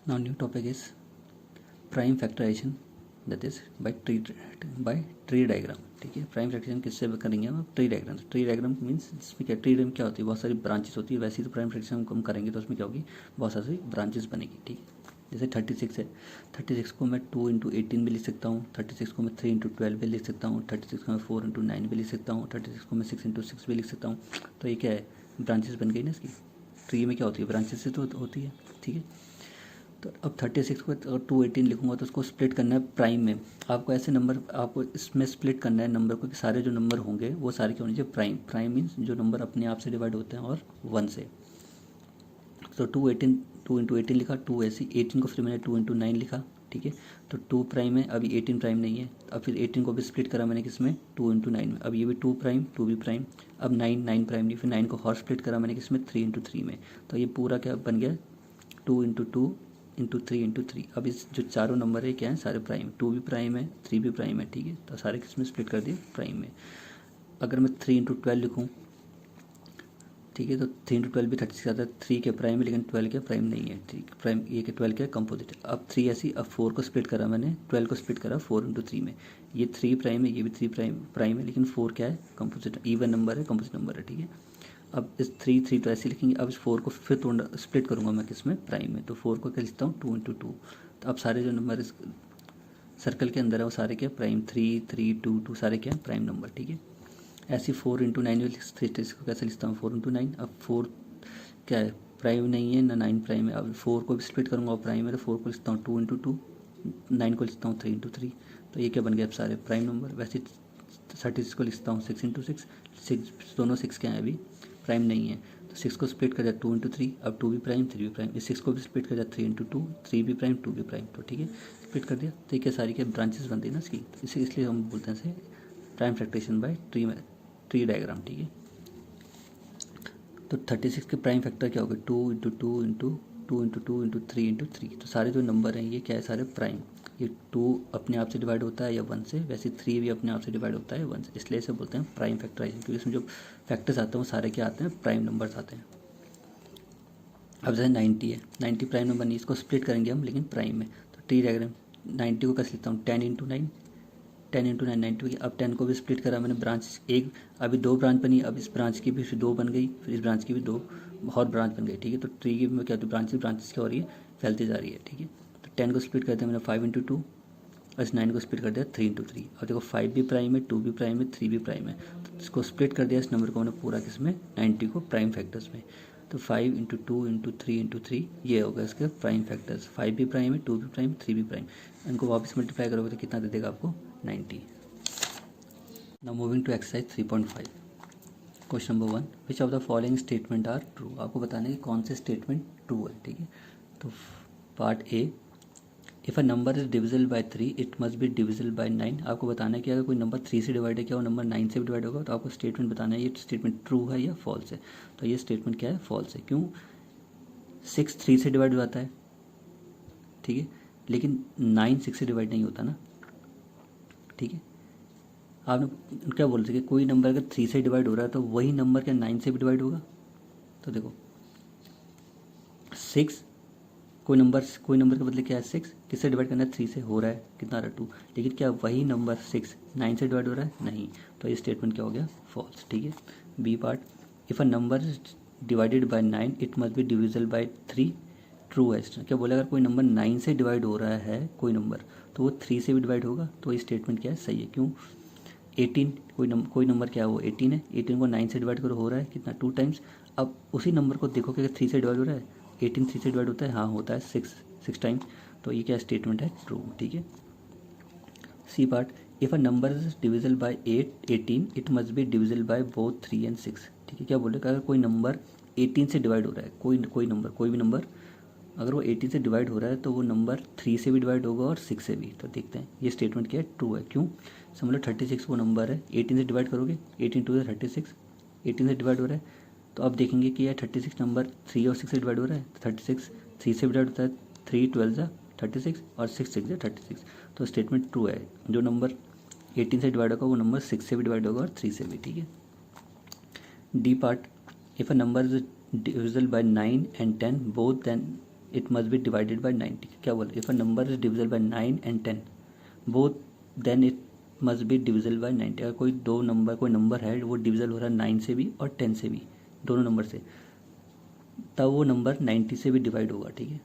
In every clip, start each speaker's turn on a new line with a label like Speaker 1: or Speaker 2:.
Speaker 1: Now new topic is prime factorization, that is by tree diagram. ठीक है, prime factorisation किससे करेंगे हम? Tree diagram. Tree diagram means इसमें क्या, ट्री डायग्राम क्या होती है, बहुत सारी ब्रांचेस होती है. वैसे ही तो प्राइम फैक्टराइजेशन हम करेंगे तो उसमें क्या होगी, बहुत सारी ब्रांचेस बनेगी. ठीक है, जैसे 36 है, 36 को मैं 2 × 18 भी लिख सकता हूँ, 36 को मैं 3 × 12 भी लिख सकता हूँ, 36 को मैं 4 × 9 भी लिख सकता हूँ, 36 को मैं 6 × 6 भी लिख सकता हूँ. तो ये क्या है, ब्रांचेस बन गई ना इसकी. ट्री में क्या होती है, ब्रांचेस से तो होती है. ठीक है, तो अब 36 को अगर 218 लिखूंगा तो उसको स्प्लिट करना है प्राइम में. आपको ऐसे नंबर, आपको इसमें स्प्लिट करना है नंबर को कि सारे जो नंबर होंगे वो सारे क्या होने चाहिए, प्राइम. प्राइम मीन्स जो नंबर अपने आप से डिवाइड होते हैं और 1 से. तो 218, 2 × 18 लिखा, 2 ऐसी 18 को फिर मैंने 2 × 9 लिखा. ठीक है, तो 2 प्राइम है, अभी 18 प्राइम नहीं है. अब फिर 18 को भी स्प्लिट करा मैंने किसमें, 2 × 9 में. अब ये भी 2 प्राइम, 2 भी प्राइम. अब 9 प्राइम नहीं, फिर 9 को और स्प्लिट करा मैंने किसमें, 3 × 3 में. तो ये पूरा क्या बन गया, 2 × 2 × 3 × 3. अब इस जो चारों नंबर है क्या है, सारे प्राइम. 2 भी प्राइम है, 3 भी प्राइम है. ठीक है, तो सारे किसमें स्प्लिट कर दिए, प्राइम में. अगर मैं 3 × 12 लिखूँ, ठीक है, तो 3 × 12 भी 36 आता है. 3 के प्राइम है लेकिन 12 के प्राइम नहीं है. ठीक, प्राइम ये के 12 के कंपोजिट है. अब 3 ऐसी, अब 4 को स्प्लिट करा मैंने, 12 को स्प्लिट करा 4 × 3 में. ये 3 प्राइम है, ये भी 3 प्राइम है, लेकिन 4 क्या है, कंपोजिट, इवन नंबर है, कंपोजिट नंबर है. ठीक है, अब इस 3 तो ऐसे लिखेंगे. अब इस 4 को फिर तोड़ स्प्लिट करूँगा मैं किसमें, प्राइम में. तो 4 को क्या लिखता हूँ, 2 × 2. तो अब सारे जो नंबर इस सर्कल के अंदर है वो सारे क्या, प्राइम. 3 3 2 2 सारे क्या, प्राइम नंबर. ठीक है, ऐसे 4 × 9 में इसको कैसे लिखता हूँ, 4 × 9. अब 4 क्या है, प्राइम नहीं है ना 9 प्राइम है. अब 4 को भी स्प्लिट करूँगा और प्राइम है, तो 4 को लिखता हूँ 2 × 2, 9 को लिखता हूँ 3 × 3. तो ये क्या बन गया, अब सारे प्राइम नंबर. वैसे 36 को लिखता हूँ 6 × 6. 6 दोनों 6 क्या है, अभी प्राइम नहीं है. तो 6 को स्प्लिट कर दिया 2 × 3. अब 2 भी प्राइम, 3 भी प्राइम. इस 6 को भी स्प्लिट कर दिया 3 × 2, 3 भी प्राइम, 2 भी प्राइम. तो ठीक है, स्प्लिट कर दिया. तो ये क्या, सारी क्या ब्रांचेस बनती है ना इसकी. इसे इसलिए हम बोलते हैं इसे prime factorisation by tree diagram. ठीक है, तो 36 के प्राइम फैक्टर क्या होगा, 2 × 2 × 2 × 2 × 3 × 3. तो सारे जो नंबर हैं ये क्या है, सारे प्राइम. ये 2 अपने आप से डिवाइड होता है या 1 से, वैसे 3 भी अपने आप से डिवाइड होता है 1 से. इसलिए इसे बोलते हैं प्राइम फैक्टराइजेशन, क्योंकि इसमें जो फैक्टर्स आते हैं वो सारे क्या आते हैं, प्राइम नंबर्स आते हैं. अब जैसे 90 है, 90 प्राइम नंबर नहीं, इसको स्प्लिट करेंगे हम लेकिन प्राइम में. तो ट्री डायग्राम 90 को कैसे लिखता हूँ, 10 × 9, 10 × 9 90. अब 10 को भी स्प्लिट करा मैंने, ब्रांच एक, अभी 2 ब्रांच बनी. अब इस ब्रांच की भी फिर 2 बन गई, फिर इस ब्रांच की भी 2 और ब्रांच बन गई. ठीक है, तो ट्री की में क्या होती है, ब्रांचेस क्या हो रही है, फैलती जा रही है. ठीक है, तो 10 को स्प्लिट कर दिया मैंने 5 × 2, और इस 9 को स्प्लिट कर दिया 3 × 3. और देखो 5 भी प्राइम है, 2 भी प्राइम है, 3 भी प्राइम है. तो इसको स्प्लिट कर दिया इस नंबर को मैंने पूरा किसमें, 90 को प्राइम फैक्टर्स में. तो 5 × 2 × 3 × 3 ये होगा इसके प्राइम फैक्टर्स. 5 भी प्राइम है, 2 भी प्राइम, 3 भी प्राइम. इनको वापस मल्टीप्लाई करोगे तो कितना दे देगा आपको, 90. Now moving to exercise 3.5. Question number 1, which of the following statement are true. आपको बताना है कि कौन से स्टेटमेंट ट्रू है. ठीक है, तो part A, if a number is divisible by 3 it must be divisible by 9. आपको बताना है कि अगर कोई नंबर 3 से डिवाइड है क्या वो नंबर 9 से भी डिवाइड होगा. तो आपको स्टेटमेंट बताना है ये स्टेटमेंट ट्रू है या फॉल्स है. तो ये स्टेटमेंट क्या है, फॉल्स है. क्यों, 6 3 से डिवाइड हो जाता है. ठीक है, लेकिन 9 6 से डिवाइड नहीं होता ना. ठीक है, आपने क्या बोल सके, कोई नंबर अगर 3 से डिवाइड हो रहा है तो वही नंबर क्या 9 से भी डिवाइड होगा. तो देखो 6, कोई नंबर के बदले क्या है 6, किससे डिवाइड करना है, 3 से. हो रहा है कितना आ रहा है 2, लेकिन क्या वही नंबर 6 9 से डिवाइड हो रहा है, नहीं. तो ये स्टेटमेंट क्या हो गया, फॉल्स. ठीक है, B part, if a number is divided by 9 it must be divisible by 3. True है. क्या बोले, अगर कोई नंबर 9 से डिवाइड हो रहा है कोई नंबर, तो वो 3 से भी डिवाइड होगा. तो ये स्टेटमेंट क्या है, सही है. क्यों, 18, कोई नंबर क्या है, वो 18 है. 18 को 9 से डिवाइड करो, हो रहा है कितना, 2 टाइम्स. अब उसी नंबर को देखो कि अगर 3 से डिवाइड हो रहा है, 18 3 से डिवाइड होता है, हाँ होता है 6 टाइम्स. तो ये क्या स्टेटमेंट है, ट्रू. ठीक है, C part, if a number is divisible by 18 it must be divisible by both 3 and 6. ठीक है, क्या बोले, अगर कोई नंबर 18 से डिवाइड हो रहा है, कोई नंबर, कोई भी नंबर अगर वो 18 से डिवाइड हो रहा है तो वो नंबर 3 से भी डिवाइड होगा और 6 से भी. तो देखते हैं ये स्टेटमेंट क्या है, ट्रू है. क्यों, समझ लो 36 वो नंबर है, 18 से डिवाइड करोगे, 18 2 36, 18 से डिवाइड हो रहा है. तो अब देखेंगे कि यह 36 नंबर 3 और 6 से डिवाइड हो रहा है. तो 36 3 से डिवाइड होता है, 3 12 36 और 6 6 36. तो स्टेटमेंट ट्रू है. जो नंबर 18 से डिवाइड होगा वो नंबर 6 से भी डिवाइड होगा और 3 से भी. ठीक है, D part, if a number is divisible by 9 and 10 both, then it must be divided by 90। क्या बोल, if a number is divisible by 9 and 10 both then it must be divisible by 90। अगर कोई नंबर है वो डिविजल हो रहा है 9 से भी और 10 से भी, दोनों नंबर से, तब वो नंबर 90 से भी डिवाइड होगा। ठीक है,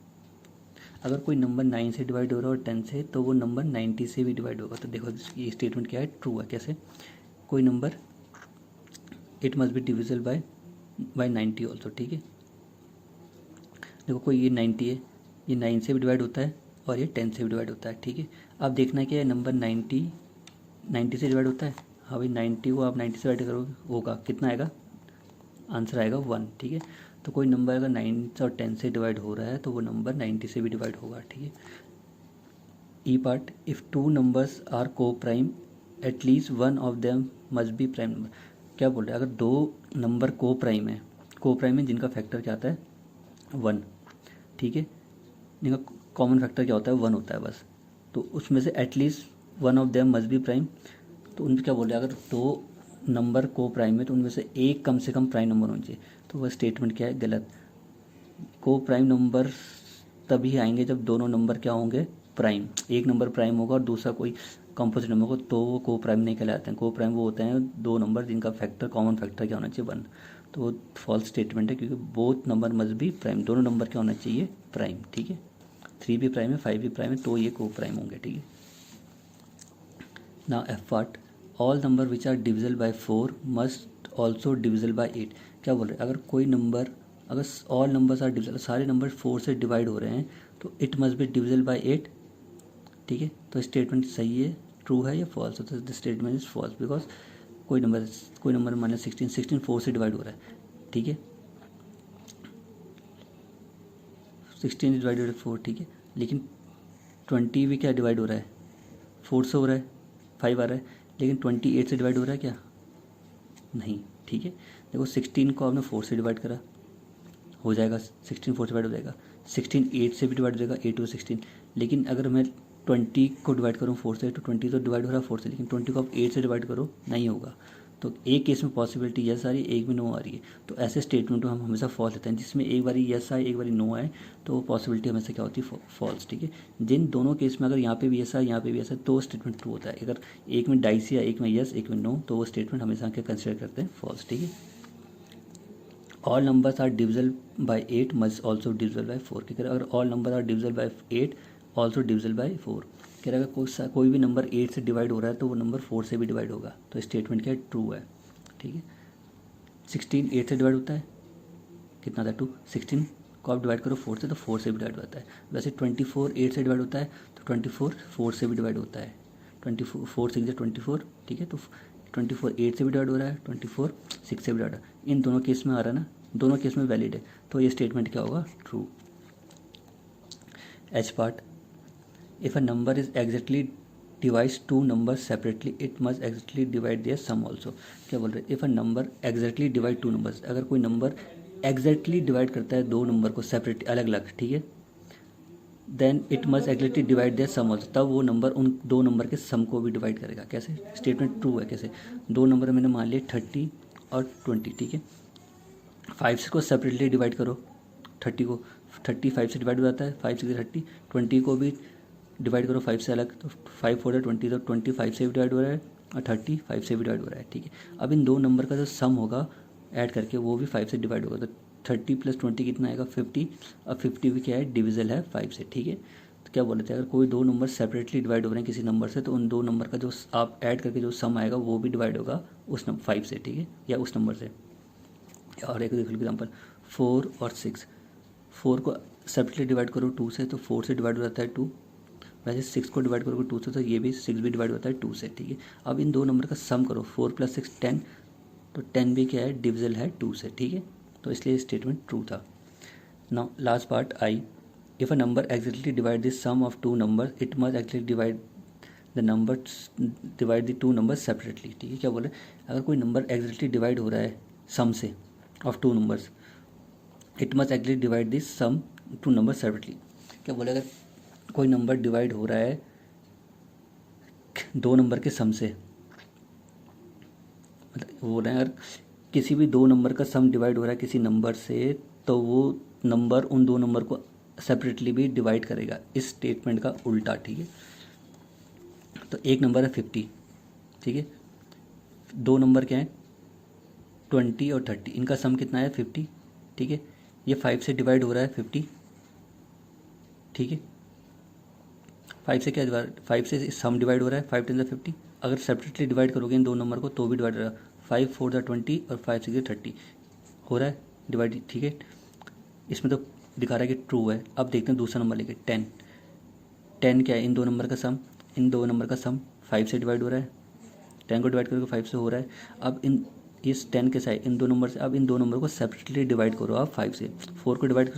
Speaker 1: अगर कोई नंबर 9 से डिवाइड हो रहा है और 10 से, तो वो नंबर 90 से भी डिवाइड होगा। तो देखो ये स्टेटमेंट क्या है, ट्रू है। कैसे, कोई number it must be divisible by 90 also. ठीक है, देखो कोई ये 90 है, ये 9 से भी डिवाइड होता है और ये 10 से भी डिवाइड होता है। ठीक है, अब देखना क्या है, नंबर 90 से डिवाइड होता है। हाँ भाई, 90 को आप 90 से डिवाइड करोगे, होगा कितना आएगा, आंसर आएगा 1। ठीक है, तो कोई नंबर अगर 9 और 10 से डिवाइड हो रहा है तो वो नंबर 90 से भी डिवाइड होगा। ठीक है, ई part, if two numbers are coprime at least one of them must be prime number. क्या बोल रहे हैं, अगर दो नंबर को प्राइम है जिनका फैक्टर क्या आता है 1। ठीक है, जिनका कॉमन फैक्टर क्या होता है 1 होता है बस, तो उसमें से at least one of them must be prime. तो उनमें क्या बोल रहे हैं, अगर दो नंबर को प्राइम है तो उनमें से एक कम से कम प्राइम नंबर होना चाहिए। तो वह स्टेटमेंट क्या है, गलत। को प्राइम नंबर तभी आएंगे जब दोनों नंबर क्या होंगे, प्राइम। एक नंबर प्राइम होगा और दूसरा कोई कंपोजिट नंबर होगा तो वो को प्राइम नहीं कहलाते हैं। को प्राइम वो होते हैं दो नंबर जिनका फैक्टर, कॉमन फैक्टर क्या होना चाहिए 1। तो वो फॉल्स स्टेटमेंट है, क्योंकि both number must be prime, दोनों नंबर क्या होना चाहिए, प्राइम। ठीक है, 3 भी प्राइम है, 5 भी प्राइम है, तो ये को प्राइम होंगे। ठीक है, ना F part, all number which are divisible by 4 must also divisible by 8। क्या बोल रहे हैं, अगर कोई नंबर, अगर ऑल नंबर्स आर डिविजिबल, सारे नंबर 4 से डिवाइड हो रहे हैं तो it must be divisible by 8। ठीक है, तो स्टेटमेंट सही है, ट्रू है या फॉल्स। तो the statement is false, because कोई नंबर मान लो 16 4 से डिवाइड हो रहा है। ठीक है, 16 डिवाइड हो रहा है 4। ठीक है, लेकिन 20 भी क्या डिवाइड हो रहा है, 4 से हो रहा है, 5 आ रहा है, लेकिन 28 से डिवाइड हो रहा है क्या, नहीं। ठीक है, देखो 16 को आपने 4 से डिवाइड करा, हो जाएगा 16 4 से डिवाइड हो जाएगा। 16 8 से भी डिवाइड हो जाएगा, 8 और 16। लेकिन अगर मैं 20 को डिवाइड करूँ 4 से, तो 20 तो डिवाइड हो रहा है 4 से, लेकिन 20 को आप 8 से डिवाइड करो, नहीं होगा। तो एक केस में पॉसिबिलिटी यस आ रही है, एक में नो आ रही है। तो ऐसे स्टेटमेंट को हम हमेशा फॉल्स लेते हैं, जिसमें एक बारी यस आए एक बारी नो आए, तो वो पॉसिबिलिटी हमेशा क्या होती है, फॉल्स। ठीक है, जिन दोनों केस में अगर यहाँ पे भी यस आए यहाँ पे भी यस आए तो स्टेटमेंट ट्रू होता है। अगर एक में डाइस या एक में यस एक में नो, तो वो स्टेटमेंट हमेशा क्या कंसिडर करते हैं, फॉल्स। ठीक है, all numbers are divisible by 8 must also divisible by 4। कह रहे अगर all number are divisible by 8 also divisible by 4। कह रहा अगर कोई भी नंबर 8 से डिवाइड हो रहा है तो वो नंबर 4 से भी डिवाइड होगा। तो स्टेटमेंट क्या है, ट्रू है। ठीक है, 16 8 से डिवाइड होता है, कितना था 2। 16 को आप डिवाइड करो 4 से, तो 4 से भी डिवाइड होता है। वैसे 24 8 से डिवाइड होता है, तो 24 4 से भी डिवाइड होता है। 24 4 6 24। ठीक है, तो 24 8 से भी डिवाइड हो रहा है, 24 6 से भी डिवाइड हो रहा है। इन दोनों केस में आ रहा है ना, दोनों केस में वैलिड है, तो ये स्टेटमेंट क्या होगा, true. H part, if a number is exactly divides two numbers separately it must exactly divide their sum also. क्या बोल रहे हैं, if a number exactly divide two numbers, अगर कोई नंबर एग्जैक्टली डिवाइड करता है दो नंबर को सेपरेट, अलग अलग। ठीक है, then it must exactly divide their sum also, तब वो नंबर उन दो नंबर के सम को भी डिवाइड करेगा। कैसे, स्टेटमेंट ट्रू है। कैसे, दो नंबर मैंने मान लिए 30 और 20। ठीक है, 5 को सेपरेटली डिवाइड करो, 30 को 30 5 से डिवाइड हो जाता है, 5 6 30। 20 को भी डिवाइड करो 5 से अलग, तो 5 4 20, तो 20 5 से भी डिवाइड हो रहा है और 30 5 से भी डिवाइड हो रहा है। ठीक है, अब इन दो नंबर का जो सम होगा ऐड करके वो भी 5 से डिवाइड होगा, तो 30 + 20 कितना आएगा, 50। अब 50 भी क्या है, डिविजल है 5 से। ठीक है, तो क्या बोलते हैं, अगर कोई दो नंबर सेपरेटली डिवाइड हो रहे हैं किसी नंबर से, तो उन दो नंबर का जो आप ऐड करके जो सम आएगा वो भी डिवाइड होगा उस 5 से। ठीक है, या उस नंबर से। और एक देख लो एग्जाम्पल, 4 और 6। 4 को सेपरेटली डिवाइड करो 2 से, तो 4 से डिवाइड हो जाता है 2। वैसे 6 को डिवाइड करोगे 2 से, तो ये भी 6 भी डिवाइड होता है 2 से। ठीक है, अब इन दो नंबर का सम करो, 4 + 6 10, तो 10 भी क्या है, डिविजल है 2 से। ठीक है, तो इसलिए स्टेटमेंट ट्रू था। Now last part I, if a number exactly divide the sum of two number it must actually divide the two numbers separately. ठीक है, क्या बोल रहे हैं, अगर कोई नंबर एग्जैक्टली डिवाइड हो रहा है सम से of two numbers it must actually divide the sum two number separately. क्या बोले, अगर कोई नंबर डिवाइड हो रहा है दो नंबर के सम से, मतलब वो रहे हैं अगर किसी भी दो नंबर का सम डिवाइड हो रहा है किसी नंबर से, तो वो नंबर उन दो नंबर को सेपरेटली भी डिवाइड करेगा, इस स्टेटमेंट का उल्टा, ठीक है। तो एक नंबर है 50, ठीक है, दो नंबर क्या है 20 और 30, इनका सम कितना है 50, ठीक है। ये 5 से डिवाइड हो रहा है 50, ठीक है, 5 से क्या डिवाइड, 5 से सम डिवाइड हो रहा है, 5 10 50। अगर सेपरेटली डिवाइड करोगे इन दो नंबर को तो भी डिवाइड हो रहा है, 5 4 20 और 5 6 30 हो रहा है डिवाइड, ठीक है। इसमें तो दिखा रहा है कि ट्रू है। अब देखते हैं दूसरा नंबर लेके 10, 10 क्या है इन दो नंबर का सम, इन दो नंबर का सम 5 से डिवाइड हो रहा है, 10 को डिवाइड करके 5 से हो रहा है। अब इन इस 10 के साथ इन दो नंबर से, अब इन दो नंबर को सेपरेटली डिवाइड करो आप 5 से। 4 को डिवाइड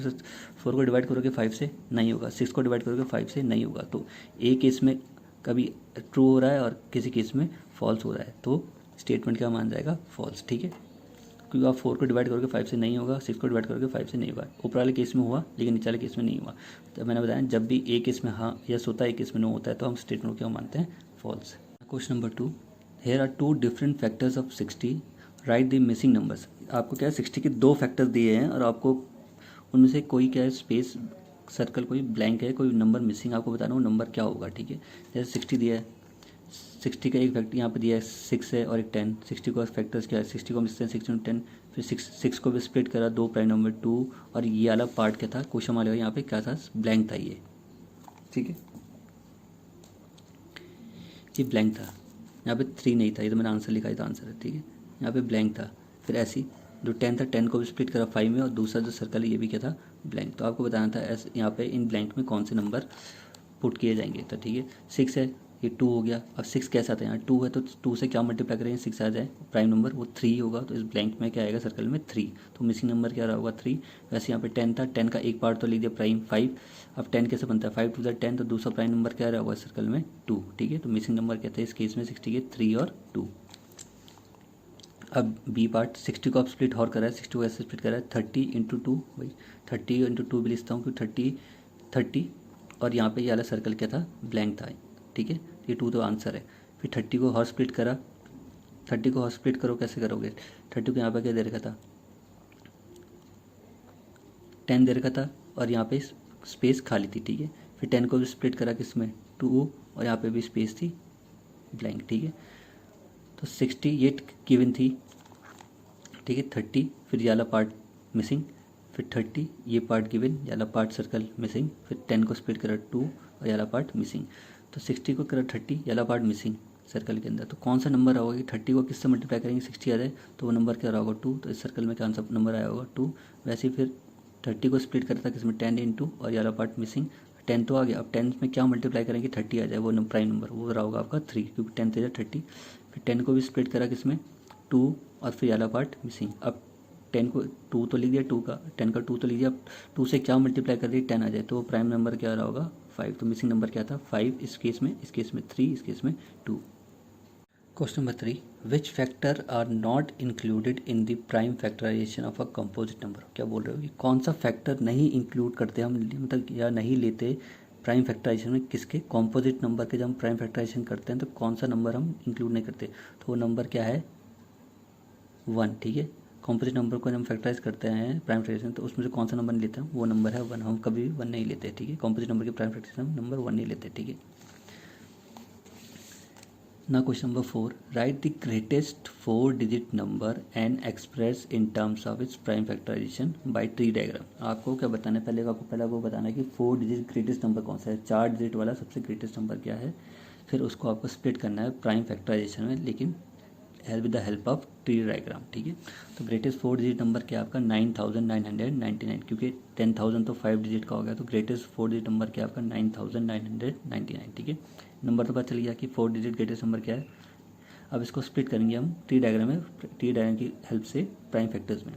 Speaker 1: करोगे 5 से नहीं होगा, 6 को डिवाइड करोगे 5 से नहीं होगा। तो एक केस में कभी ट्रू हो रहा है और किसी केस में फॉल्स हो रहा है, तो स्टेटमेंट क्या मान जाएगा फॉल्स, ठीक है। क्योंकि आप 4 को डिवाइड करोगे 5 से नहीं होगा, 6 को डिवाइड करोगे 5 से नहीं होगा। ऊपर वाले केस में हुआ लेकिन नीचे वाले केस में नहीं हुआ। तो मैंने बताया जब भी एक केस में हाँ यस होता है, एक केस में नो होता है, तो हम स्टेटमेंट क्या मानते हैं false. Question number 2, here are two different factors of 60, write the missing numbers. आपको क्या है 60 के दो फैक्टर्स दिए हैं और आपको उनमें से कोई क्या है स्पेस सर्कल कोई ब्लैंक है, कोई नंबर मिसिंग, आपको बताना वो नंबर क्या होगा, ठीक है। जैसे 60 दिया है, 60 का एक फैक्टर यहाँ पे दिया है 6 है और एक 10, 60 का फैक्टर्स क्या है 60 को मिलते हैं 6 10, फिर 6 को भी स्प्लिट करा, दो प्राइम नंबर 2 और ये वाला पार्ट क्या था क्वेश्चन वाले यहाँ पे क्या था ब्लैंक था ये, ठीक है, ये ब्लैंक था। यहाँ पे 3 नहीं था, ये तो मैंने आंसर लिखा, था आंसर है, ठीक है। यहाँ पे ब्लैंक था, फिर ऐसी जो 10 था 10 को भी स्प्लिट करा 5 में और दूसरा जो सर्कल है ये भी क्या था ब्लैंक। तो आपको बताना था ऐसे यहाँ पे इन ब्लैंक में कौन से नंबर पुट किए जाएंगे। तो ठीक है 6 है, ये 2 हो गया। अब 6 कैसा आता है, यहाँ 2 है तो 2 से क्या मल्टीप्लाई करेंगे 6 आ जाए, प्राइम नंबर वो 3 होगा। तो इस ब्लैंक में क्या आएगा सर्कल में 3, तो मिसिंग नंबर क्या रहा होगा 3। वैसे यहाँ पे 10 था, 10 का एक पार्ट तो लिख दिया प्राइम 5। अब 10 कैसे बनता है 5 टू 10, तो दूसरा प्राइम नंबर क्या रहा होगा सर्कल में 2, ठीक है। तो मिसिंग नंबर क्या था इस केस में 60 के 3 और 2। अब बी पार्ट 60 को आप स्प्लिट और करा है, 60 को ऐसे स्प्लिट करा है 30 इंटू 2, भाई 30 इंटू 2 भी लिखता हूँ क्योंकि 30 और यहाँ पे ये वाला सर्कल क्या था ब्लैंक था, ठीक है। ये 2 तो आंसर है। फिर 30 को और स्प्लिट करा, 30 को और स्प्लिट करो कैसे करोगे, 30 को यहाँ पे क्या दे रखा था 10 दे रखा था और यहाँ पे स्पेस खाली थी, ठीक है। फिर 10 को भी स्प्लिट करा किसमें 2 और यहाँ पे भी स्पेस थी ब्लैंक, ठीक है। तो 60 ये गिवन थी, ठीक है। 30 फिर ये वाला पार्ट मिसिंग, फिर 30 ये पार्ट गिवन, ये वाला पार्ट सर्कल मिसिंग, फिर 10 को स्प्लिट करा 2 और ये वाला पार्ट मिसिंग। तो 60 को करा 30, ये वाला पार्ट मिसिंग सर्कल के अंदर। तो कौन सा नंबर होगा कि 30 को किससे मल्टीप्लाई करेंगे 60 आ जाए तो वो नंबर क्या रहा होगा 2। तो इस सर्कल में कौन सा नंबर आया होगा 2। वैसे ही फिर 30 को स्प्लिट करता है किसमें 10 इंटू और ये वाला पार्ट मिसिंग, 10 तो आ गया। अब 10 में क्या मल्टीप्लाई करेंगे 30 आ जाए वो प्राइम नंबर, वो रहा होगा आपका 3 क्योंकि 10 से 30। फिर 10 को भी स्प्लिट करा किसमें 2 और फिर वाला पार्ट मिसिंग। अब 10 को 2 तो लिख दिया 2 का, 10 का 2 तो लिख दिया। अब 2 से क्या मल्टीप्लाई कर दिया 10 आ जाए तो वो प्राइम नंबर क्या रहा होगा 5। तो मिसिंग नंबर क्या था 5 इस केस में 3, इस केस में 2। Question number 3, which factor are not included in the prime factorization of a composite number. क्या बोल रहे हो कि कौन सा फैक्टर नहीं इंक्लूड करते हम, मतलब या नहीं लेते प्राइम फैक्टराइजेशन में, किसके कॉम्पोजिट नंबर के। जब हम प्राइम फैक्टराइजेशन करते हैं तो कौन सा नंबर हम इंक्लूड नहीं करते, तो वो नंबर क्या है 1, ठीक है। कॉम्पोजिट नंबर को जब हम फैक्टराइज करते हैं प्राइम फैक्टराइजेशन तो उसमें से कौन सा नंबर नहीं लेते हैं, वो नंबर है 1। हम कभी भी 1 नहीं लेते, ठीक है। कॉम्पोजिट नंबर के प्राइम फैक्टराइजेशन हम नंबर 1 नहीं लेते, ठीक है ना। Question number 4, write the greatest 4 digit number and express in terms of its prime factorisation by tree diagram. आपको क्या बताना है, पहले आपको बताना है कि 4 डिजिट ग्रेटेस्ट नंबर कौन सा है, 4 डिजिट वाला सबसे ग्रेटेस्ट नंबर क्या है। फिर उसको आपको स्प्लिट करना है प्राइम फैक्टराइजेशन में, लेकिन with the help of tree diagram, ठीक है। तो ग्रेटेस्ट 4 डिजिट नंबर क्या आपका 9999, क्योंकि 10,000 तो 5 डिजिट का हो गया, तो ग्रेटेस्ट 4 डिजिट नंबर क्या आपका 9999, ठीक है। नंबर तो पता चल गया कि 4 डिजिट ग्रेटेस्ट नंबर क्या है। अब इसको स्प्लिट करेंगे हम ट्री डायग्राम में, ट्री डायग्राम की हेल्प से प्राइम फैक्टर्स में।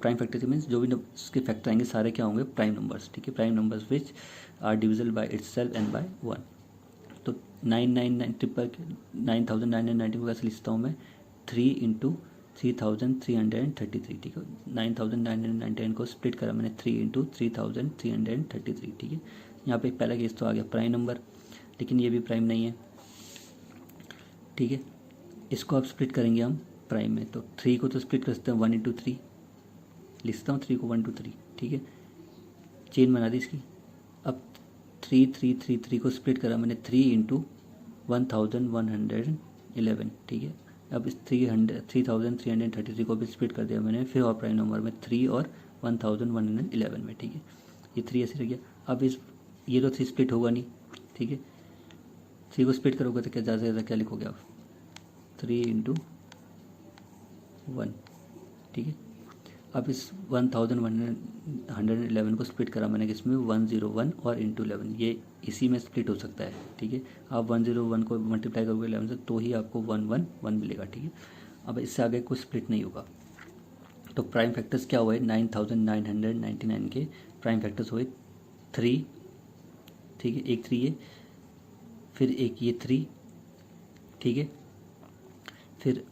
Speaker 1: प्राइम फैक्टर्स मीन्स जो भी इसके फैक्टर आएंगे सारे क्या होंगे प्राइम नंबर्स, ठीक है। Prime numbers which are divisible by itself and by 1। तो 9990 को कैसे लिखता हूँ मैं 3 इंटू 3333, ठीक है। 9999 को स्प्लिट करा मैंने 3 इंटू 3333, ठीक है। यहाँ पे पहला केस तो आ गया प्राइम नंबर, लेकिन ये भी प्राइम नहीं है, ठीक है। इसको आप स्प्लिट करेंगे हम प्राइम में, तो 3 को तो स्प्लिट कर सकते हैं 1 इंटू 3, लिखता हूँ 3 को 1 टू 3, ठीक है। चेन बना दी इसकी। अब 3333 को स्प्लिट करा मैंने 3 इंटू 1111, ठीक है। अब इस 3333 को भी स्प्लिट कर दिया मैंने फिर और प्राइम नंबर में 3 और 1111 में, ठीक है। ये 3 ऐसे रह गया। अब इस ये तो 3 स्प्लिट होगा नहीं, ठीक है। 3 को स्प्लिट करोगे तो क्या ज़्यादा से ज़्यादा क्या लिखोगे आप, 3 इंटू 1, ठीक है। अब इस 1111 को स्प्लिट करा मैंने किसमें, 101 और इंटू 11, ये इसी में स्प्लिट हो सकता है, ठीक है। आप 101 को मल्टीप्लाई करोगे 11 से तो ही आपको 111 मिलेगा, ठीक है। अब इससे आगे कोई स्प्लिट नहीं होगा। तो प्राइम फैक्टर्स क्या हुए, 9999 के प्राइम फैक्टर्स हुए 3, ठीक है। एक 3 है, फिर एक ये 3, ठीक है। फिर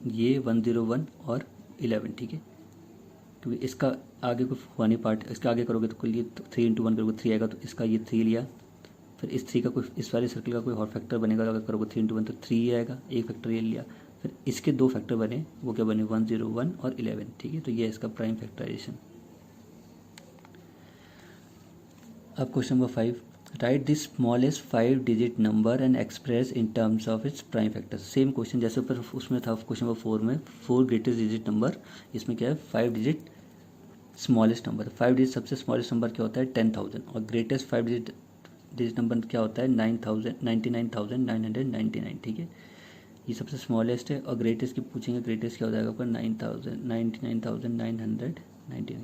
Speaker 1: ये 101 और 11, ठीक है। क्योंकि इसका आगे कोई हुआ नहीं पार्ट, इसका आगे करोगे तो कुल ये 3 इंटू 1 करोगे 3 आएगा, तो इसका ये 3 लिया। फिर इस 3 का कोई, इस वाले सर्कल का कोई और फैक्टर बनेगा, अगर करोगे 3 इंटू 1 तो 3 ही आएगा, एक फैक्टर ये लिया। फिर इसके 2 फैक्टर बने, वो क्या बने, 101 और 11, ठीक है। तो ये इसका प्राइम फैक्टराइजेशन। अब question number 5, right this smallest 5 digit number and express in terms of its prime factor. Same question जैसे ऊपर उसमें था क्वेश्चन नंबर 4 में 4 ग्रेटेस्ट डिजिट नंबर, इसमें क्या है 5 डिजिट स्मॉलेस्ट नंबर। 5 डिजिट सबसे स्मॉलेस्ट नंबर क्या होता है 10,000, और ग्रेटेस्ट 5 डिजिट नंबर क्या होता है 99,999, ठीक है। ये सबसे स्मॉलेस्ट है, और ग्रेटेस्ट की पूछेंगे, ग्रेटेस्ट क्या हो जाएगा आपका 99,999,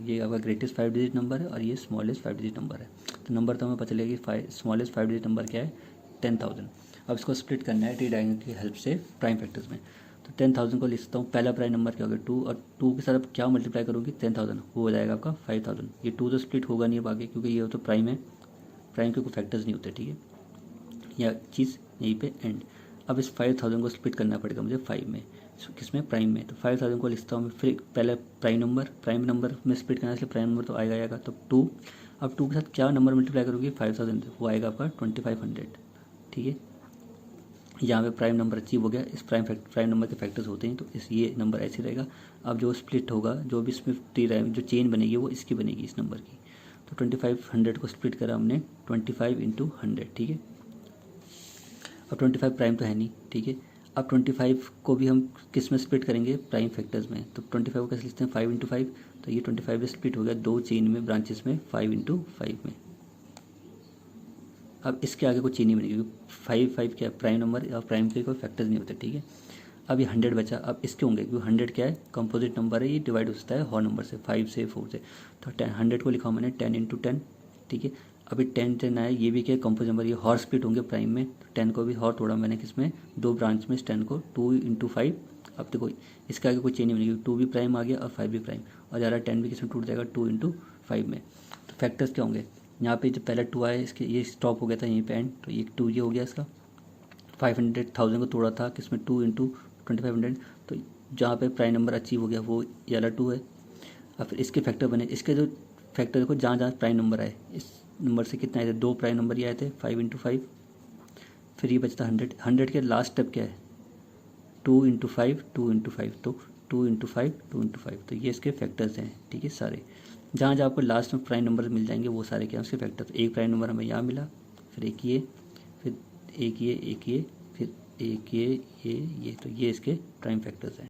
Speaker 1: ये आपका ग्रेटेस्ट 5 डिजिट नंबर है और ये स्मॉलेस्ट 5 डिजिट नंबर है। तो नंबर तो हमें पता चलेगा कि स्मॉलेस्ट 5 डिजिट नंबर क्या है 10,000। अब इसको स्प्लिट करना है टी डायगोनल की हेल्प से प्राइम फैक्टर्स में। तो 10,000 को लिखता हूँ, पहला प्राइम नंबर क्या होगा 2, और 2 के साथ अब क्या मल्टीप्लाई करोगे 10,000, वो हो जाएगा आपका 5,000। ये 2 तो स्प्लिट होगा नहीं अब आगे, क्योंकि ये तो प्राइम है, प्राइम के कोई फैक्टर्स नहीं होते, ठीक है। यह चीज़ यहीं पे एंड। अब इस 5,000 को स्प्लिट करना पड़ेगा मुझे 5 में, किसमें प्राइम में। तो 5,000 को लिखता हूँ मैं, फिर पहले प्राइम नंबर में स्प्लिट करना, इसलिए प्राइम नंबर तो आएगा तो 2। अब 2 के साथ क्या नंबर मल्टीप्लाई करोगे 5,000, वो आएगा आपका 2500, ठीक है। यहाँ पे प्राइम नंबर अचीव हो गया। इस प्राइम नंबर के फैक्टर्स होते हैं, तो इस ये नंबर ऐसे रहेगा। अब जो स्प्लिट होगा, जो भी इसमें जो चेन बनेगी वो इसकी बनेगी, इस नंबर की। तो 2500 को स्प्लिट करा हमने 25 इंटू 100, ठीक है। अब 25 प्राइम तो है नहीं, ठीक है। अब 25 को भी हम किस में स्प्लिट करेंगे, प्राइम फैक्टर्स में। तो 25 को कैसे लिखते हैं 5 इंटू 5, तो ये 25 स्प्लिट हो गया 2 चेन में, ब्रांचेस में 5 इंटू 5 में। अब इसके आगे कोई चेन नहीं बनेगी, क्योंकि 5 क्या प्राइम नंबर, और प्राइम के कोई फैक्टर्स नहीं होते, ठीक है। अब ये 100 बचा, अब इसके होंगे, क्योंकि 100 क्या है कंपोजिट नंबर है, ये डिवाइड हो सकता है हॉल नंबर से, 5 से 4 से। तो 100 को लिखा मैंने 10 इंटू 10, ठीक है। अभी 10 आया, ये भी क्या कंपोजिट नंबर, ये हॉर स्प्लिट होंगे प्राइम में। तो 10 को भी हॉर तोड़ा मैंने किसमें, 2 ब्रांच में, इस 10 को 2 इंटू 5। अब देखो इसके आगे कोई चेंज नहीं बनेगी, 2 भी प्राइम आ गया और 5 भी प्राइम, और ज़्यादा 10 भी किसमें टूट जाएगा 2 इंटू 5 में। तो फैक्टर्स क्या होंगे, यहाँ पे जब पहला 2 आया, इसके ये स्टॉप हो गया था यहीं पे एंड, तो ये 2 ये हो गया इसका। 500,000 को तोड़ा था किसमें 2 इंटू 2500, तो जहाँ पे प्राइम नंबर अचीव हो गया वो ये वाला 2 है। और फिर इसके फैक्टर बने, इसके जो फैक्टर देखो जहाँ जहाँ प्राइम नंबर आए, इस नंबर से कितने आए थे 2 प्राइम नंबर ही आए थे 5 इंटू 5। फिर ये बचता 100, 100 के लास्ट स्टेप क्या है 2 इंटू 5, 2 इंटू 5, तो 2 इंटू 5, 2 इंटू 5, तो ये इसके फैक्टर्स हैं, ठीक है। सारे जहाँ जहाँ आपको लास्ट में प्राइम नंबर मिल जाएंगे वो सारे क्या उसके फैक्टर्स। एक प्राइम नंबर हमें यहाँ मिला, फिर एक ये, फिर एक ये, फिर एक ये, तो ये इसके प्राइम फैक्टर्स हैं।